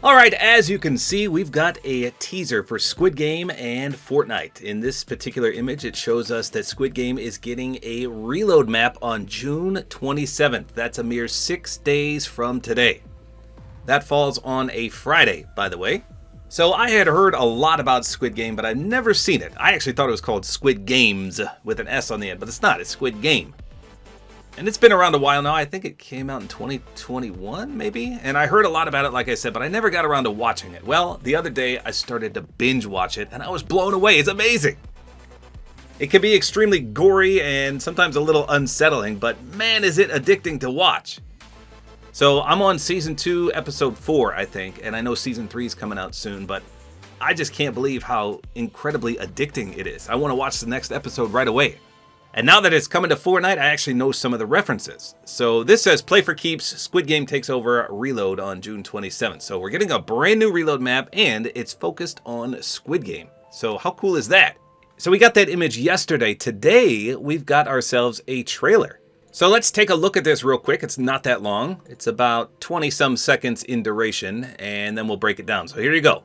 Alright, as you can see, we've got a teaser for Squid Game and Fortnite. In this particular image, it shows us that Squid Game is getting a reload map on June 27th. That's a mere 6 days from today. That falls on a Friday, by the way. So I had heard a lot about Squid Game, but I've never seen it. I actually thought it was called Squid Games with an S on the end, but it's not. It's Squid Game. And it's been around a while now. I think it came out in 2021, maybe? And I heard a lot about it, like I said, but I never got around to watching it. Well, the other day I started to binge watch it, and I was blown away. It's amazing. It can be extremely gory and sometimes a little unsettling, but man, is it addicting to watch. So I'm on Season 2, Episode 4, I think, and I know Season 3 is coming out soon, but I just can't believe how incredibly addicting it is. I want to watch the next episode right away. And now that it's coming to Fortnite, I actually know some of the references. So this says, play for keeps, Squid Game takes over Reload on June 27th. So we're getting a brand new Reload map, and it's focused on Squid Game. So how cool is that? So we got that image yesterday. Today, we've got ourselves a trailer. So let's take a look at this real quick. It's not that long. It's about 20-some seconds in duration, and then we'll break it down. So here you go.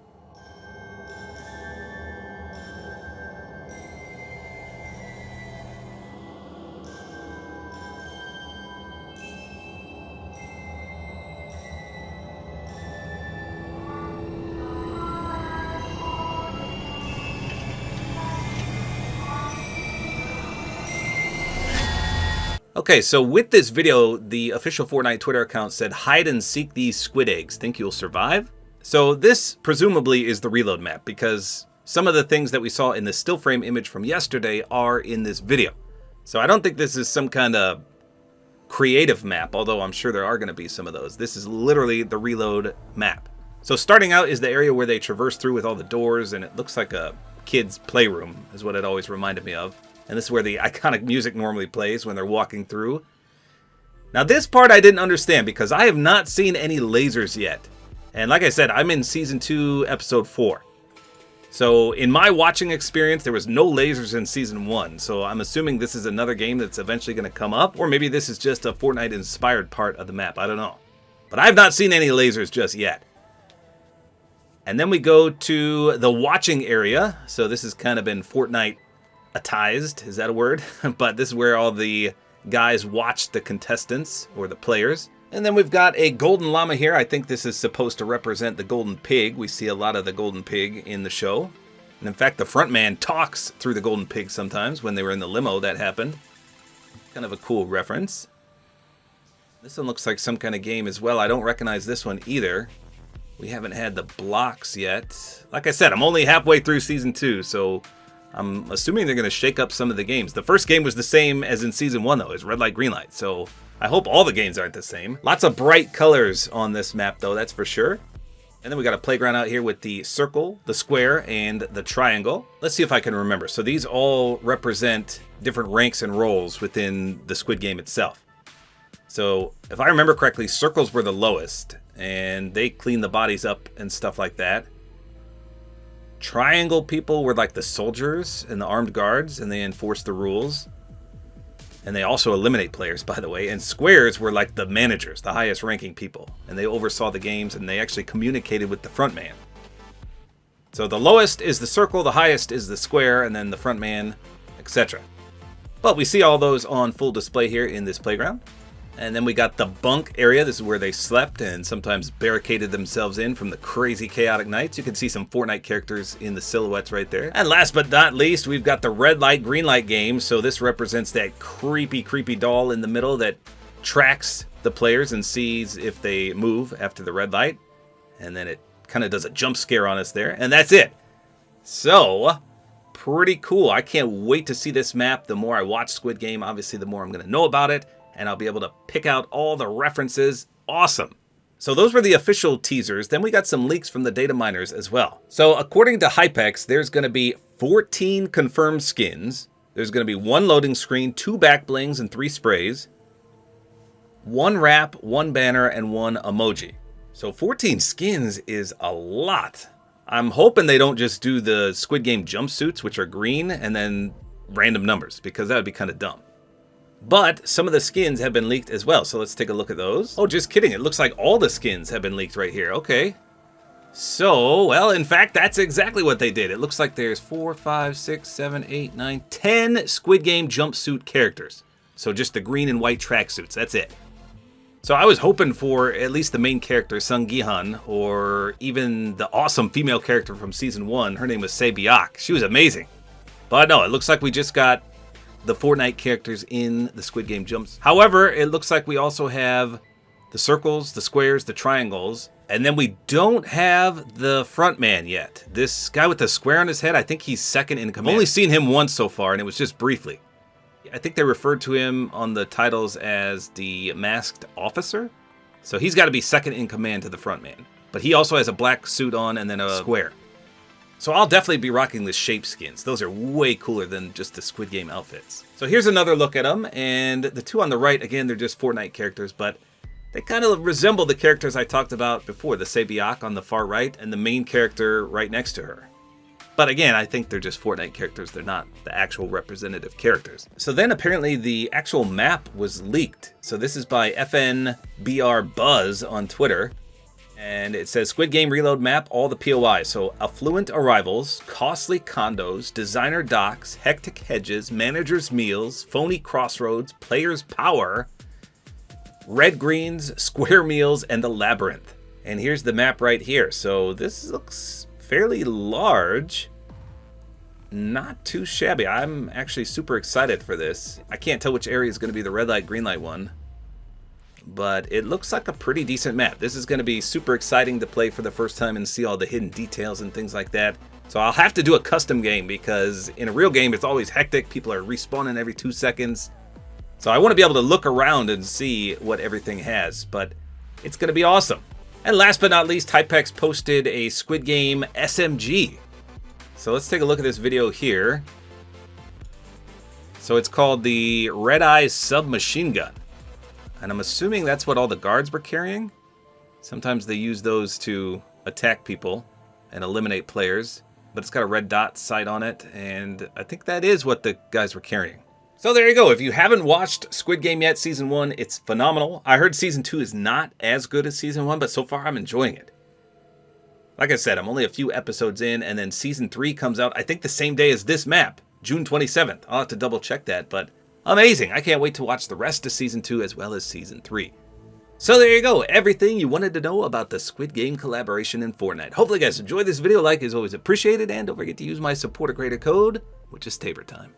Okay, so with this video, the official Fortnite Twitter account said, hide and seek these squid eggs. Think you'll survive? So this presumably is the reload map because some of the things that we saw in the still frame image from yesterday are in this video. So I don't think this is some kind of creative map, although I'm sure there are going to be some of those. This is literally the reload map. So starting out is the area where they traverse through with all the doors, and it looks like a kid's playroom is what it always reminded me of. And this is where the iconic music normally plays when they're walking through. Now this part I didn't understand because I have not seen any lasers yet. And like I said, I'm in Season 2, Episode 4. So in my watching experience, there was no lasers in Season 1. So I'm assuming this is another game that's eventually going to come up. Or maybe this is just a Fortnite-inspired part of the map. I don't know. But I've not seen any lasers just yet. And then we go to the watching area. So this has kind of been Fortnite-atized, is that a word? But this is where all the guys watch the contestants or the players. And then we've got a golden llama here. I think this is supposed to represent the golden pig. We see a lot of the golden pig in the show. And in fact, the front man talks through the golden pig sometimes. When they were in the limo, that happened. Kind of a cool reference. This one looks like some kind of game as well. I don't recognize this one either. We haven't had the blocks yet. Like I said, I'm only halfway through Season 2, so I'm assuming they're going to shake up some of the games. The first game was the same as in Season 1, though. It's red light, green light. So I hope all the games aren't the same. Lots of bright colors on this map, though, that's for sure. And then we got a playground out here with the circle, the square, and the triangle. Let's see if I can remember. So these all represent different ranks and roles within the Squid Game itself. So if I remember correctly, circles were the lowest, and they clean the bodies up and stuff like that. Triangle people were like the soldiers and the armed guards, and they enforce the rules. And they also eliminate players, by the way. And squares were like the managers, the highest ranking people. And they oversaw the games, and they actually communicated with the front man. So the lowest is the circle, the highest is the square, and then the front man, etc. But we see all those on full display here in this playground. And then we got the bunk area. This is where they slept and sometimes barricaded themselves in from the crazy chaotic nights. You can see some Fortnite characters in the silhouettes right there. And last but not least, we've got the red light, green light game. So this represents that creepy doll in the middle that tracks the players and sees if they move after the red light. And then it kind of does a jump scare on us there. And that's it. So pretty cool. I can't wait to see this map. The more I watch Squid Game, obviously the more I'm going to know about it. And I'll be able to pick out all the references. Awesome. So those were the official teasers. Then we got some leaks from the data miners as well. So according to Hypex, there's going to be 14 confirmed skins. There's going to be 1 loading screen, 2 back blings, and 3 sprays. 1 wrap, 1 banner, and 1 emoji. So 14 skins is a lot. I'm hoping they don't just do the Squid Game jumpsuits, which are green, and then random numbers, because that would be kind of dumb. But some of the skins have been leaked as well, so let's take a look at those. Oh, just kidding. It looks like all the skins have been leaked right here. Okay. So, well, in fact, that's exactly what they did. It looks like there's 4, 5, 6, 7, 8, 9, 10 Squid Game jumpsuit characters. So just the green and white tracksuits, that's it. So I was hoping for at least the main character, Sung Gi-hun, or even the awesome female character from Season 1. Her name was Se-Byeok. She was amazing. But no, it looks like we just got the Fortnite characters in the Squid Game jumps. However, it looks like we also have the circles, the squares, the triangles, and then we don't have the front man yet. This guy with the square on his head, I think he's second in command. I've only seen him once so far, and it was just briefly. I think they referred to him on the titles as the masked officer. So he's got to be second in command to the front man. But he also has a black suit on and then a square. So I'll definitely be rocking the shape skins. Those are way cooler than just the Squid Game outfits. So here's another look at them. And the two on the right, again, they're just Fortnite characters, but they kind of resemble the characters I talked about before, the Se-Byeok on the far right and the main character right next to her. But again, I think they're just Fortnite characters. They're not the actual representative characters. So then apparently the actual map was leaked. So this is by FNBR Buzz on Twitter. And it says Squid Game Reload map, all the POIs. So affluent arrivals, costly condos, designer docks, hectic hedges, manager's meals, phony crossroads, player's power, red greens, square meals, and the labyrinth. And here's the map right here. So this looks fairly large. Not too shabby. I'm actually super excited for this. I can't tell which area is going to be the red light, green light one, but it looks like a pretty decent map. This is going to be super exciting to play for the first time and see all the hidden details and things like that. So I'll have to do a custom game because in a real game it's always hectic. People are respawning every 2 seconds. So I want to be able to look around and see what everything has, but it's going to be awesome. And last but not least, Hypex posted a Squid Game SMG. So let's take a look at this video here. So it's called the Red Eye Submachine Gun. And I'm assuming that's what all the guards were carrying. Sometimes they use those to attack people and eliminate players. But it's got a red dot sight on it, and I think that is what the guys were carrying. So there you go. If you haven't watched Squid Game yet, Season 1, it's phenomenal. I heard Season 2 is not as good as Season 1, but so far I'm enjoying it. Like I said, I'm only a few episodes in, and then Season 3 comes out, I think the same day as this map, June 27th. I'll have to double check that, but amazing. I can't wait to watch the rest of Season 2 as well as Season 3. So there you go. Everything you wanted to know about the Squid Game collaboration in Fortnite. Hopefully you guys enjoyed this video. Like is always appreciated, and don't forget to use my Support-A-Creator Code, which is Tabor time.